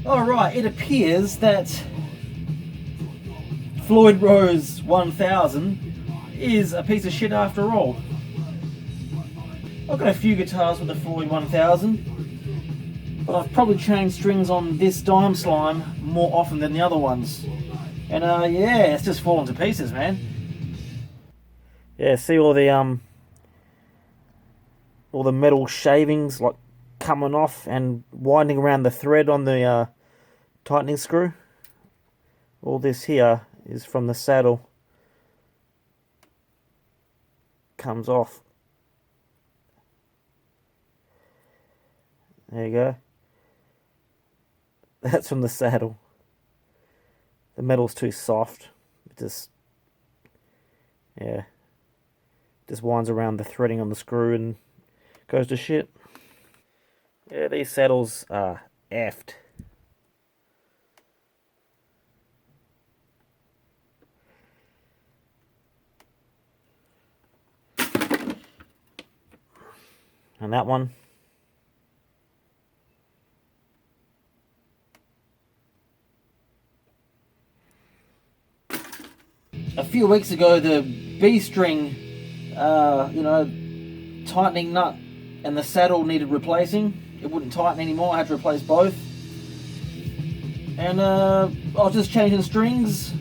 Alright, it appears that Floyd Rose 1000 is a piece of shit after all. I've got a few guitars with the Floyd 1000, but I've probably changed strings on this Dime Slime more often than the other ones. And yeah, it's just falling to pieces, man. Yeah, see all the metal shavings like coming off and winding around the thread on the tightening screw. All this here is from the saddle. Comes off. There you go. That's from the saddle. The metal's too soft. It just, yeah, just winds around the threading on the screw and goes to shit. Yeah, these saddles are effed. And that one. A few weeks ago, the B string, tightening nut and the saddle needed replacing. It wouldn't tighten anymore. I had to replace both. And I was just changing strings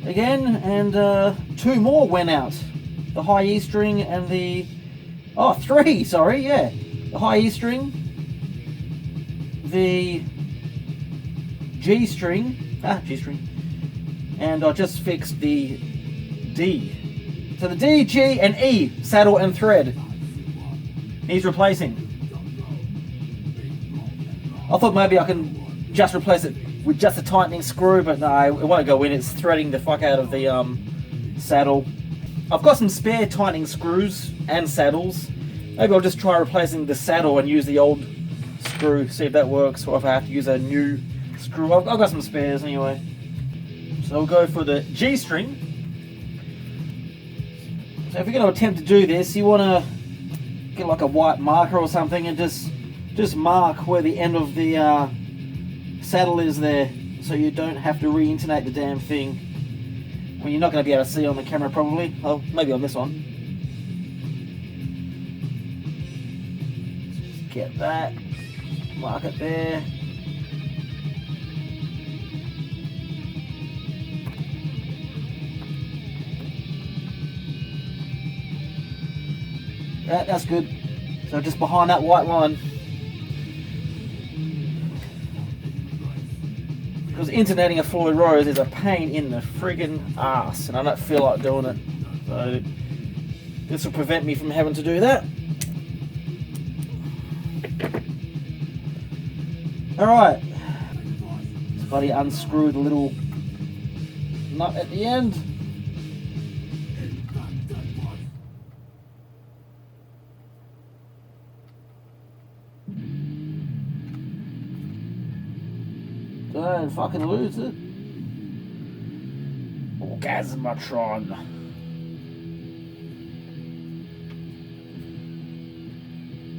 again, and 2 more went out. The high E string and the... Oh, 3, sorry, yeah. The high E string, the G string, and I just fixed the D. So the D, G, and E, saddle and thread, needs replacing. I thought maybe I can just replace it with just a tightening screw, but no, it won't go in. It's threading the fuck out of the saddle. I've got some spare tightening screws and saddles. Maybe I'll just try replacing the saddle and use the old screw, see if that works, or if I have to use a new screw. I've got some spares anyway. So we'll go for the G string. So if you're going to attempt to do this, you want to get like a white marker or something and just mark where the end of the saddle is there, so you don't have to re-intonate the damn thing. Well, you're not going to be able to see on the camera probably. Oh, maybe on this one. Just get that. Mark it there. That's good. So just behind that white line. Because intonating a Floyd Rose is a pain in the friggin' ass, and I don't feel like doing it. So this will prevent me from having to do that. Alright. Somebody unscrew the little nut at the end. Don't fucking lose it. Orgasmatron.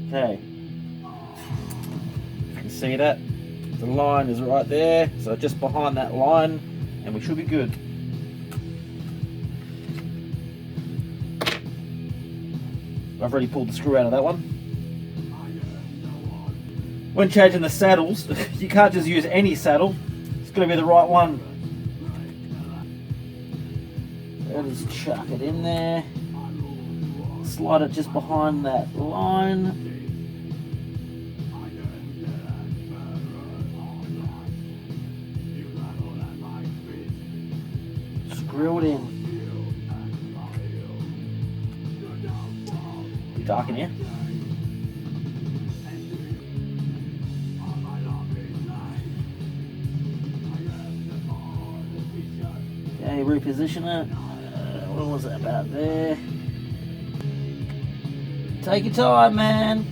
Okay. You can see that? The line is right there. So just behind that line, and we should be good. I've already pulled the screw out of that one. When changing the saddles, you can't just use any saddle. It's got to be the right one. So just chuck it in there. Slide it just behind that line. Screw it in. Be dark in here. Okay, reposition it. What was it about there? Take your time, man.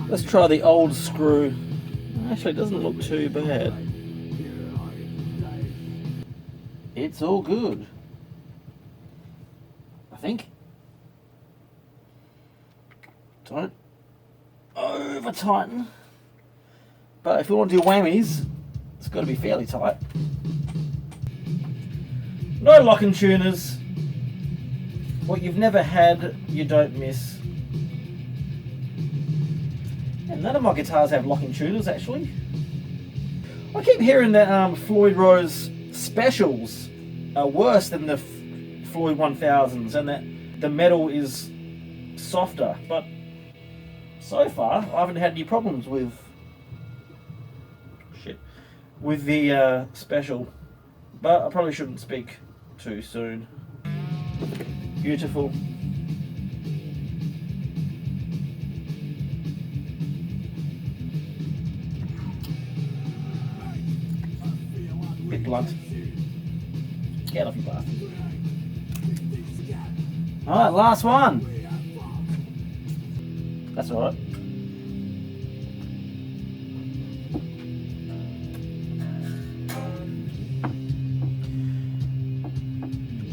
Let's try the old screw. Actually, it doesn't look too bad. It's all good, I think. Don't over tighten. But if you want to do whammies, it's got to be fairly tight. No locking tuners. What you've never had, you don't miss. And none of my guitars have locking tuners, actually. I keep hearing that Floyd Rose Specials are worse than the Floyd 1000s, and that the metal is softer. But so far, I haven't had any problems with the Special. But I probably shouldn't speak too soon. Beautiful. Bit blunt. Get off, you bastard. Alright, last one. That's alright.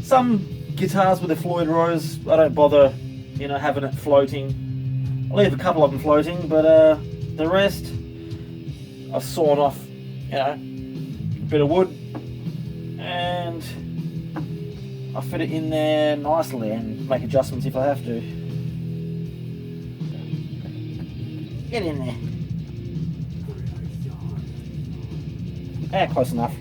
Some guitars with a Floyd Rose, I don't bother, having it floating. I'll leave a couple of them floating, but the rest, I've sawn off, a bit of wood, and I fit it in there nicely and make adjustments if I have to. Get in there. Close enough.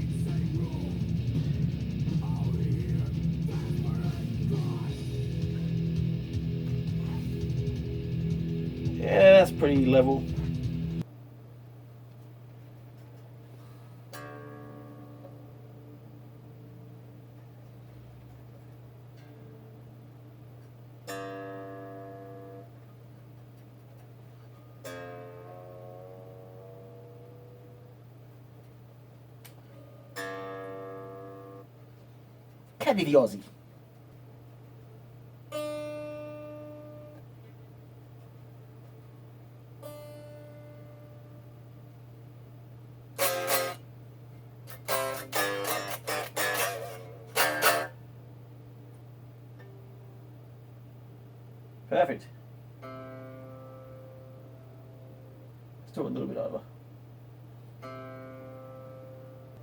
Yeah, that's pretty level. Caddy the Aussie. Perfect. Still a little bit over.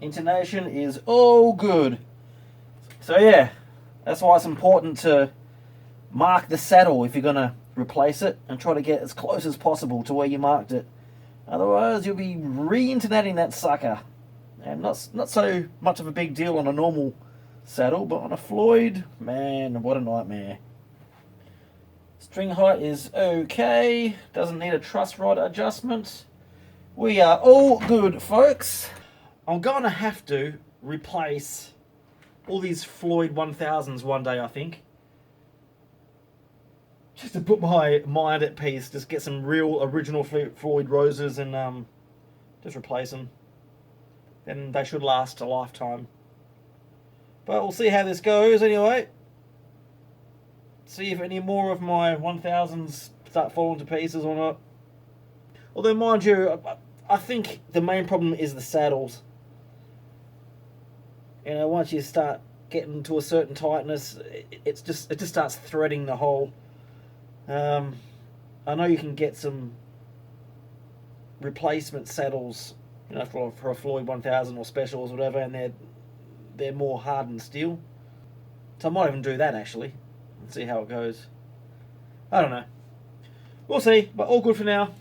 Intonation is all good. So yeah, that's why it's important to mark the saddle if you're going to replace it, and try to get as close as possible to where you marked it. Otherwise you'll be re-intonating that sucker. And not so much of a big deal on a normal saddle, but on a Floyd, man, what a nightmare. String height is okay, doesn't need a truss rod adjustment. We are all good, folks. I'm going to have to replace all these Floyd 1000s one day, I think. Just to put my mind at peace, just get some real original Floyd Roses and just replace them. Then they should last a lifetime. But we'll see how this goes anyway. See if any more of my 1000s start falling to pieces or not. Although, mind you, I think the main problem is the saddles. Once you start getting to a certain tightness, it just starts threading the hole. I know you can get some replacement saddles, for a Floyd 1000 or Specials or whatever, and they're more hardened steel. So I might even do that actually. See how it goes. I don't know. We'll see, but all good for now.